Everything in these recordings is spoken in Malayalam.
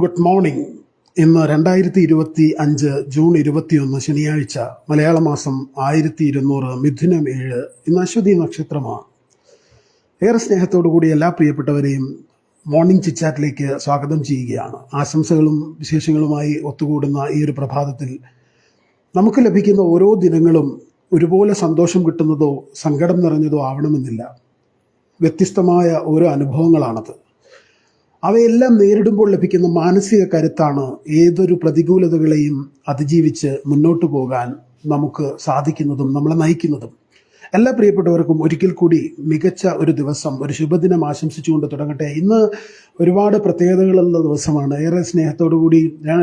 Good morning. ഇന്ന് 2025 ജൂൺ 21 ശനിയാഴ്ച, മലയാള മാസം 1200 മിഥുനം 7. ഇന്ന് അശ്വതി നക്ഷത്രമാണ്. ഏറെ സ്നേഹത്തോടുകൂടി എല്ലാ പ്രിയപ്പെട്ടവരെയും മോർണിംഗ് ചിറ്റാറ്റിലേക്ക് സ്വാഗതം ചെയ്യുകയാണ്. ആശംസകളും വിശേഷങ്ങളുമായി ഒത്തുകൂടുന്ന ഈ ഒരു പ്രഭാതത്തിൽ നമുക്ക് ലഭിക്കുന്ന ഓരോ ദിനങ്ങളും ഒരുപോലെ സന്തോഷം കിട്ടുന്നതോ സങ്കടം നിറഞ്ഞതോ ആവണമെന്നില്ല. വ്യത്യസ്തമായ ഓരോ അനുഭവങ്ങളാണത്. അവയെല്ലാം നേരിടുമ്പോൾ ലഭിക്കുന്ന മാനസിക കരുത്താണ് ഏതൊരു പ്രതികൂലതകളെയും അതിജീവിച്ച് മുന്നോട്ട് പോകാൻ നമുക്ക് സാധിക്കുന്നതും നമ്മളെ നയിക്കുന്നതും. എല്ലാ പ്രിയപ്പെട്ടവർക്കും ഒരിക്കൽ കൂടി മികച്ച ഒരു ദിവസം, ഒരു ശുഭദിനം ആശംസിച്ചുകൊണ്ട് തുടങ്ങട്ടെ. ഇന്ന് ഒരുപാട് പ്രത്യേകതകളുള്ള ദിവസമാണ്. ഏറെ സ്നേഹത്തോടുകൂടി ഞാൻ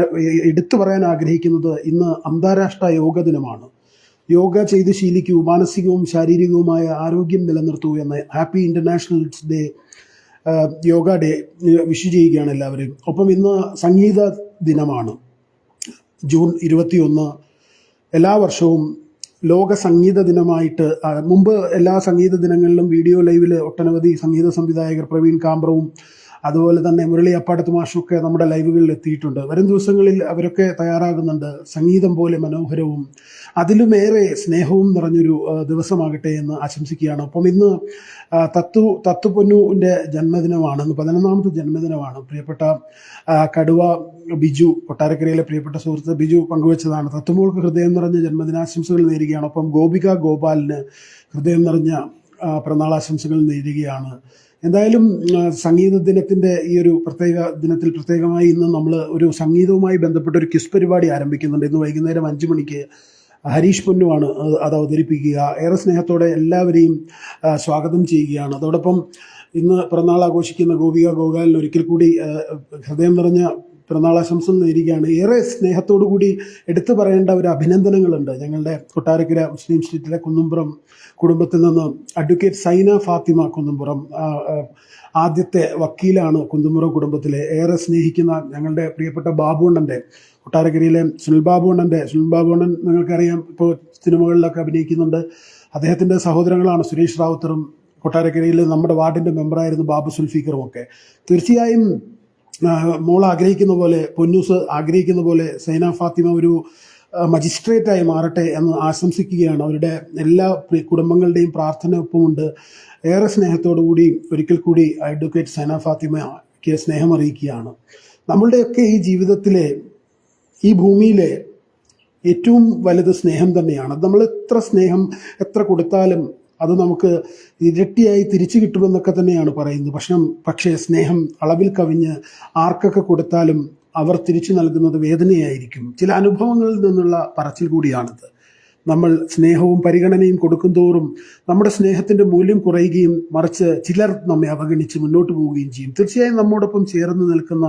എടുത്തു പറയാൻ ആഗ്രഹിക്കുന്നത്, ഇന്ന് അന്താരാഷ്ട്ര യോഗ ദിനമാണ്. യോഗ ചെയ്ത് ശീലിക്കൂ, മാനസികവും ശാരീരികവുമായ ആരോഗ്യം നിലനിർത്തൂ എന്ന happy international day, yoga day wish ചെയ്യുകയാണ് എല്ലാവരും. ഒപ്പം ഇന്ന് സംഗീത ദിനമാണ്. ജൂൺ 21 എല്ലാ വർഷവും ലോക സംഗീത ദിനമായിട്ട്, മുമ്പ് എല്ലാ സംഗീത ദിനങ്ങളിലും വീഡിയോ ലൈവിൽ ഒട്ടനവധി സംഗീത സംവിധായകർ പ്രവീൺ കാമ്പ്രവും അതുപോലെ തന്നെ മുരളി അപ്പാടത്ത് മാഷൊക്കെ നമ്മുടെ ലൈവുകളിൽ എത്തിയിട്ടുണ്ട്. വരും ദിവസങ്ങളിൽ അവരൊക്കെ തയ്യാറാകുന്നുണ്ട്. സംഗീതം പോലെ മനോഹരവും അതിലുമേറെ സ്നേഹവും നിറഞ്ഞൊരു ദിവസമാകട്ടെ എന്ന് ആശംസിക്കുകയാണ്. ഒപ്പം ഇന്ന് തത്തുപൊന്നുവിൻ്റെ ജന്മദിനമാണ്. ഇന്ന് 11ാമത്തെ ജന്മദിനമാണ്. പ്രിയപ്പെട്ട കടുവ ബിജു, കൊട്ടാരക്കരയിലെ പ്രിയപ്പെട്ട സുഹൃത്ത് ബിജു പങ്കുവച്ചതാണ്. തത്തുമോൾക്ക് ഹൃദയം നിറഞ്ഞ ജന്മദിനാശംസകൾ നേരുകയാണ്. ഒപ്പം ഗോപിക ഗോപാലിന് ഹൃദയം നിറഞ്ഞ പിറന്നാളാശംസകൾ നേരുകയാണ്. എന്തായാലും സംഗീത ദിനത്തിൻ്റെ ഈ ഒരു പ്രത്യേക ദിനത്തിൽ പ്രത്യേകമായി ഇന്ന് നമ്മൾ ഒരു സംഗീതവുമായി ബന്ധപ്പെട്ട ഒരു ക്വിസ് പരിപാടി ആരംഭിക്കുന്നുണ്ട്. ഇന്ന് വൈകുന്നേരം 5 മണിക്ക് ഹരീഷ് പൊന്നുവാണ് അത് അവതരിപ്പിക്കുക. ഏറെ സ്നേഹത്തോടെ എല്ലാവരെയും സ്വാഗതം ചെയ്യുകയാണ്. അതോടൊപ്പം ഇന്ന് പിറന്നാൾ ആഘോഷിക്കുന്ന ഗോപിക ഗോപാലിന് ഒരിക്കൽ കൂടി ഹൃദയം നിറഞ്ഞ പിറന്നാളാശംസകൾ നേരുകയാണ്. ഏറെ സ്നേഹത്തോടു കൂടി എടുത്തു പറയേണ്ട ഒരു അഭിനന്ദനങ്ങളുണ്ട്. ഞങ്ങളുടെ കൊട്ടാരക്കര മുസ്ലിം സ്ട്രീറ്റിലെ കുന്നുംപുറം കുടുംബത്തിൽ നിന്ന് അഡ്വക്കേറ്റ് സൈന ഫാത്തിമ കുന്നുംപുറം, ആദ്യത്തെ വക്കീലാണ് കുന്നുംപുറം കുടുംബത്തിലെ. ഏറെ സ്നേഹിക്കുന്ന ഞങ്ങളുടെ പ്രിയപ്പെട്ട ബാബുണ്ണൻ്റെ, കൊട്ടാരക്കരയിലെ സുനിൽ ബാബുണ്ണൻ നിങ്ങൾക്കറിയാം, ഇപ്പോൾ സിനിമകളിലൊക്കെ അഭിനയിക്കുന്നുണ്ട്. അദ്ദേഹത്തിൻ്റെ സഹോദരങ്ങളാണ് സുരേഷ് റാവുത്തറും കൊട്ടാരക്കരയിൽ നമ്മുടെ വാർഡിൻ്റെ മെമ്പറായിരുന്നു ബാബു സുൽഫീഖറും ഒക്കെ. തീർച്ചയായും മോൾ ആഗ്രഹിക്കുന്ന പോലെ, പൊന്നൂസ് ആഗ്രഹിക്കുന്ന പോലെ സൈന ഫാത്തിമ ഒരു മജിസ്ട്രേറ്റായി മാറട്ടെ എന്ന് ആശംസിക്കുകയാണ്. അവരുടെ എല്ലാ കുടുംബങ്ങളുടെയും പ്രാർത്ഥന ഒപ്പമുണ്ട്. ഏറെ സ്നേഹത്തോടു കൂടി ഒരിക്കൽ കൂടി അഡ്വക്കേറ്റ് സൈന ഫാത്തിമയ്ക്ക് സ്നേഹം അറിയിക്കുകയാണ്. നമ്മളുടെയൊക്കെ ഈ ജീവിതത്തിലെ, ഈ ഭൂമിയിലെ ഏറ്റവും വലുത് സ്നേഹം തന്നെയാണ്. നമ്മൾ എത്ര സ്നേഹം എത്ര കൊടുത്താലും അത് നമുക്ക് ഇരട്ടിയായി തിരിച്ചു കിട്ടുമെന്നൊക്കെ തന്നെയാണ് പറയുന്നത്. പക്ഷേ സ്നേഹം അളവിൽ കവിഞ്ഞ് ആർക്കൊക്കെ കൊടുത്താലും അവർ തിരിച്ചു നൽകുന്നത് വേദനയായിരിക്കും. ചില അനുഭവങ്ങളിൽ നിന്നുള്ള പറച്ചിൽ കൂടിയാണിത്. നമ്മൾ സ്നേഹവും പരിഗണനയും കൊടുക്കും തോറും നമ്മുടെ സ്നേഹത്തിൻ്റെ മൂല്യം കുറയുകയും മറിച്ച് ചിലർ നമ്മെ അവഗണിച്ച് മുന്നോട്ട് പോവുകയും ചെയ്യും. തീർച്ചയായും നമ്മോടൊപ്പം ചേർന്ന് നിൽക്കുന്ന,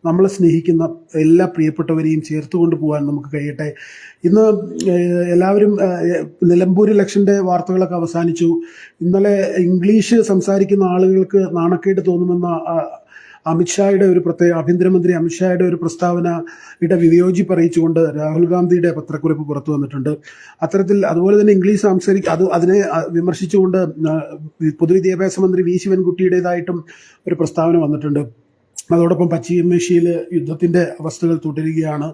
നമ്മളെ സ്നേഹിക്കുന്ന എല്ലാ പ്രിയപ്പെട്ടവരെയും ചേർത്ത് കൊണ്ടുപോകാൻ നമുക്ക് കഴിയട്ടെ. ഇന്ന് എല്ലാവരും നിലമ്പൂർ ഇലക്ഷൻ്റെ വാർത്തകളൊക്കെ അവസാനിച്ചു. ഇന്നലെ ഇംഗ്ലീഷ് സംസാരിക്കുന്ന ആളുകൾക്ക് നാണക്കേട് തോന്നുമെന്ന അമിത്ഷായുടെ ഒരു ആഭ്യന്തരമന്ത്രി അമിത്ഷായുടെ ഒരു പ്രസ്താവനയുടെ വിയോജിപ്പ് അറിയിച്ചുകൊണ്ട് രാഹുൽ ഗാന്ധിയുടെ പത്രക്കുറിപ്പ് പുറത്തു വന്നിട്ടുണ്ട്. അത്തരത്തിൽ അതുപോലെ തന്നെ ഇംഗ്ലീഷ് അതിനെ വിമർശിച്ചുകൊണ്ട് പൊതുവിദ്യാഭ്യാസ മന്ത്രി വി ശിവൻകുട്ടിയുടേതായിട്ടും ഒരു പ്രസ്താവന വന്നിട്ടുണ്ട്. അതോടൊപ്പം പശ്ചിമേഷ്യയിൽ യുദ്ധത്തിൻ്റെ അവസ്ഥകൾ തുടരുകയാണ്.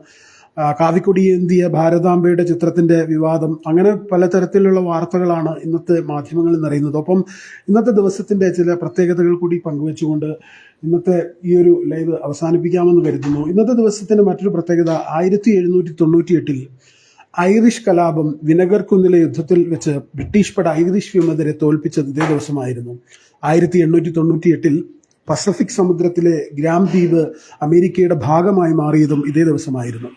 കാവിക്കൊടിയേന്തിയ ഭാരതാംബയുടെ ചിത്രത്തിൻ്റെ വിവാദം, അങ്ങനെ പലതരത്തിലുള്ള വാർത്തകളാണ് ഇന്നത്തെ മാധ്യമങ്ങളിൽ നിറയുന്നത്. ഒപ്പം ഇന്നത്തെ ദിവസത്തിൻ്റെ ചില പ്രത്യേകതകൾ കൂടി പങ്കുവെച്ചുകൊണ്ട് ഇന്നത്തെ ഈ ഒരു ലൈവ് അവസാനിപ്പിക്കാമെന്ന് കരുതുന്നു. ഇന്നത്തെ ദിവസത്തിൻ്റെ മറ്റൊരു പ്രത്യേകത, 1798 ഐറിഷ് കലാപം, വിനഗർ കുന്നിലെ യുദ്ധത്തിൽ വെച്ച് ബ്രിട്ടീഷ് പട ഐറിഷ് വിമതരെ തോൽപ്പിച്ചത് ഇതേ ദിവസമായിരുന്നു. 1898 പസഫിക് സമുദ്രത്തിലെ ഗ്രാം ദ്വീപ് അമേരിക്കയുടെ ഭാഗമായി മാറിയതും ഇതേ ദിവസമായിരുന്നു.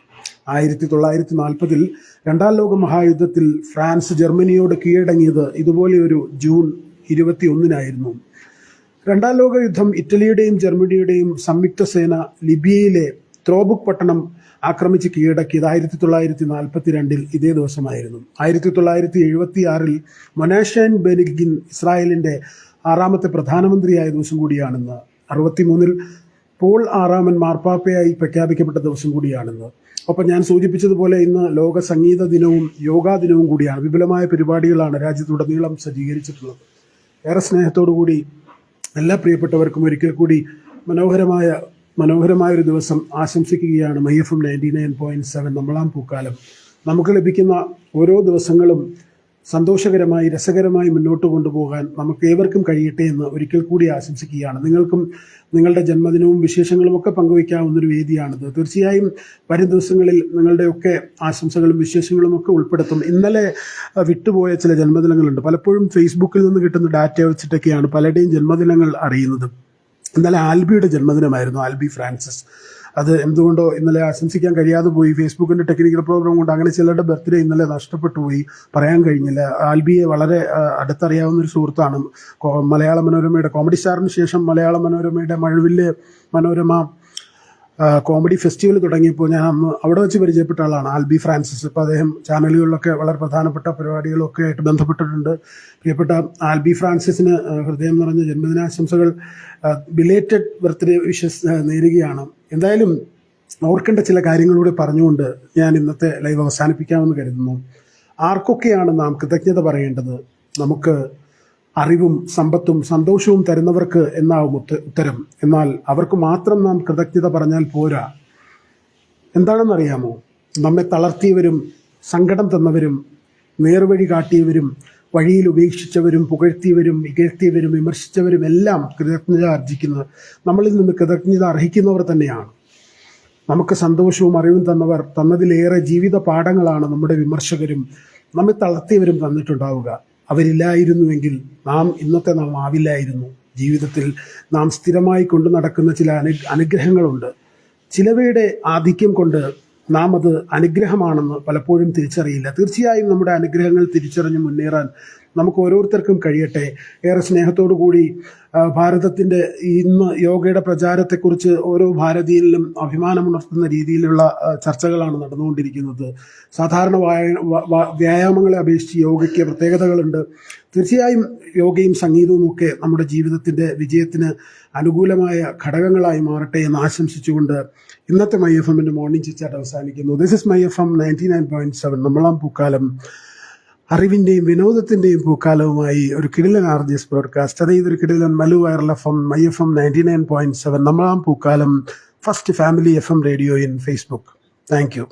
1940 രണ്ടാം ലോക മഹായുദ്ധത്തിൽ ഫ്രാൻസ് ജർമ്മനിയോട് കീഴടങ്ങിയത് ഇതുപോലെ ഒരു ജൂൺ 21 രണ്ടാം ലോക യുദ്ധം ഇറ്റലിയുടെയും ജർമ്മനിയുടെയും സംയുക്ത സേന ലിബിയയിലെ ത്രോബുക് പട്ടണം ആക്രമിച്ച് കീഴടക്കിയത് 1942 ഇതേ ദിവസമായിരുന്നു. 1976 മൊനാഷൈൻ ബെനിഗിൻ ഇസ്രായേലിൻ്റെ 6ാമത്തെ പ്രധാനമന്ത്രിയായ ദിവസം കൂടിയാണെന്ന്. 63 പോൾ 6ാമൻ മാർപ്പാപ്പയായി പ്രഖ്യാപിക്കപ്പെട്ട ദിവസം കൂടിയാണെന്ന്. ഒപ്പം ഞാൻ സൂചിപ്പിച്ചതുപോലെ ഇന്ന് ലോക സംഗീത ദിനവും യോഗാ ദിനവും കൂടിയാണ്. വിപുലമായ പരിപാടികളാണ് രാജ്യത്തുടനീളം സജ്ജീകരിച്ചിട്ടുള്ളത്. ഏറെ സ്നേഹത്തോടു കൂടി എല്ലാ പ്രിയപ്പെട്ടവർക്കും ഒരിക്കൽ കൂടി മനോഹരമായ മനോഹരമായൊരു ദിവസം ആശംസിക്കുകയാണ് MyFM 99.7 നമ്മളാം പൂക്കാലം. നമുക്ക് ലഭിക്കുന്ന ഓരോ ദിവസങ്ങളും സന്തോഷകരമായി രസകരമായി മുന്നോട്ട് കൊണ്ടുപോകാൻ നമുക്ക് ഏവർക്കും കഴിയട്ടെ എന്ന് ഒരിക്കൽ കൂടി ആശംസിക്കുകയാണ്. നിങ്ങൾക്കും നിങ്ങളുടെ ജന്മദിനവും വിശേഷങ്ങളും ഒക്കെ പങ്കുവയ്ക്കാവുന്നൊരു വേദിയാണിത്. തീർച്ചയായും വരും ദിവസങ്ങളിൽ നിങ്ങളുടെയൊക്കെ ആശംസകളും വിശേഷങ്ങളും ഒക്കെ ഉൾപ്പെടുത്തും. ഇന്നലെ വിട്ടുപോയ ചില ജന്മദിനങ്ങളുണ്ട്. പലപ്പോഴും ഫേസ്ബുക്കിൽ നിന്ന് കിട്ടുന്ന ഡാറ്റ വെച്ചിട്ടൊക്കെയാണ് പലരുടെയും ജന്മദിനങ്ങൾ അറിയുന്നത്. ഇന്നലെ ആൽബിയുടെ ജന്മദിനമായിരുന്നു, ആൽബി ഫ്രാൻസിസ്. അത് എന്തുകൊണ്ടോ ഇന്നലെ ആശംസിക്കാൻ കഴിയാതെ പോയി. ഫേസ്ബുക്കിൻ്റെ ടെക്നിക്കൽ പ്രോഗ്രാം കൊണ്ട് അങ്ങനെ ചിലരുടെ ബർത്ത്ഡേ ഇന്നലെ നഷ്ടപ്പെട്ടു പോയി, പറയാൻ കഴിഞ്ഞില്ല. ആൽബിയെ വളരെ അടുത്തറിയാവുന്ന ഒരു സുഹൃത്താണ്. മലയാള മനോരമയുടെ കോമഡി സ്റ്റാറിന് ശേഷം മലയാള മനോരമയുടെ മഴവില്ല് മനോരമ കോമഡി ഫെസ്റ്റിവൽ തുടങ്ങിയപ്പോൾ ഞാൻ അന്ന് അവിടെ വെച്ച് പരിചയപ്പെട്ട ആളാണ് ആൽബി ഫ്രാൻസിസ്. ഇപ്പോൾ അദ്ദേഹം ചാനലുകളിലൊക്കെ വളരെ പ്രധാനപ്പെട്ട പരിപാടികളൊക്കെ ആയിട്ട് ബന്ധപ്പെട്ടിട്ടുണ്ട്. പ്രിയപ്പെട്ട ആൽബി ഫ്രാൻസിസിന് ഹൃദയം നിറഞ്ഞ ജന്മദിനാശംസകൾ, ബിലേറ്റഡ് ബർത്ത്ഡേ വിഷസ് നേരുകയാണ്. എന്തായാലും ഓർക്കേണ്ട ചില കാര്യങ്ങളൂടെ പറഞ്ഞുകൊണ്ട് ഞാൻ ഇന്നത്തെ ലൈവ് അവസാനിപ്പിക്കാമെന്ന് കരുതുന്നു. ആർക്കൊക്കെയാണ് നാം കൃതജ്ഞത പറയേണ്ടത്? നമുക്ക് അറിവും സമ്പത്തും സന്തോഷവും തരുന്നവർക്ക് എന്നാവും ഉത്തരം. എന്നാൽ അവർക്ക് മാത്രം നാം കൃതജ്ഞത പറഞ്ഞാൽ പോരാ. എന്താണെന്നറിയാമോ? നമ്മെ തളർത്തിയവരും സങ്കടം തന്നവരും നേർവഴി കാട്ടിയവരും വഴിയിൽ ഉപേക്ഷിച്ചവരും പുകഴ്ത്തിയവരും ഇകഴ്ത്തിയവരും വിമർശിച്ചവരും എല്ലാം കൃതജ്ഞത അർജിക്കുന്നത് നമ്മളിൽ നിന്ന് കൃതജ്ഞത അർഹിക്കുന്നവർ തന്നെയാണ്. നമുക്ക് സന്തോഷവും അറിവും തന്നവർ തന്നതിലേറെ ജീവിത പാഠങ്ങളാണ് നമ്മുടെ വിമർശകരും നമ്മെ തളർത്തിയവരും തന്നിട്ടുണ്ടാവുക. അവരില്ലായിരുന്നുവെങ്കിൽ നാം ഇന്നത്തെ നാം ആവില്ലായിരുന്നു. ജീവിതത്തിൽ നാം സ്ഥിരമായി കൊണ്ടു നടക്കുന്ന ചില അനുഗ്രഹങ്ങളുണ്ട്. ചിലവയുടെ ആധിക്യം കൊണ്ട് നാം അത് അനുഗ്രഹമാണെന്ന് പലപ്പോഴും തിരിച്ചറിയില്ല. തീർച്ചയായും നമ്മുടെ അനുഗ്രഹങ്ങൾ തിരിച്ചറിഞ്ഞ് മുന്നേറാൻ നമുക്ക് ഓരോരുത്തർക്കും കഴിയട്ടെ. ഏറെ സ്നേഹത്തോടു കൂടി ഭാരതത്തിൻ്റെ ഇന്ന് യോഗയുടെ പ്രചാരത്തെക്കുറിച്ച് ഓരോ ഭാരതീയനിലും അഭിമാനമുണർത്തുന്ന രീതിയിലുള്ള ചർച്ചകളാണ് നടന്നുകൊണ്ടിരിക്കുന്നത്. സാധാരണ വ്യായാമങ്ങളെ അപേക്ഷിച്ച് യോഗയ്ക്ക് പ്രത്യേകതകളുണ്ട്. തീർച്ചയായും യോഗയും സംഗീതവും ഒക്കെ നമ്മുടെ ജീവിതത്തിൻ്റെ വിജയത്തിന് അനുകൂലമായ ഘടകങ്ങളായി മാറട്ടെ എന്ന് ആശംസിച്ചുകൊണ്ട് ഇന്നത്തെ MyFMൻ്റെ മോർണിംഗ് ചിറ്റാറ്റ് അവസാനിക്കുന്നു. ദിസ് ഇസ് MyFM 99.7 നമ്മളാം പൂക്കാലം. അറിവിൻ്റെയും വിനോദത്തിൻ്റെയും പൂക്കാലവുമായി ഒരു കിടിലൻ RJS ബ്രോഡ്കാസ്റ്റ്. അതായത് ഒരു കിടിലൻ Malu viral FM MyFM 99.7 നമ്മളാം Pookkaalam, first family FM radio in Facebook. Thank you.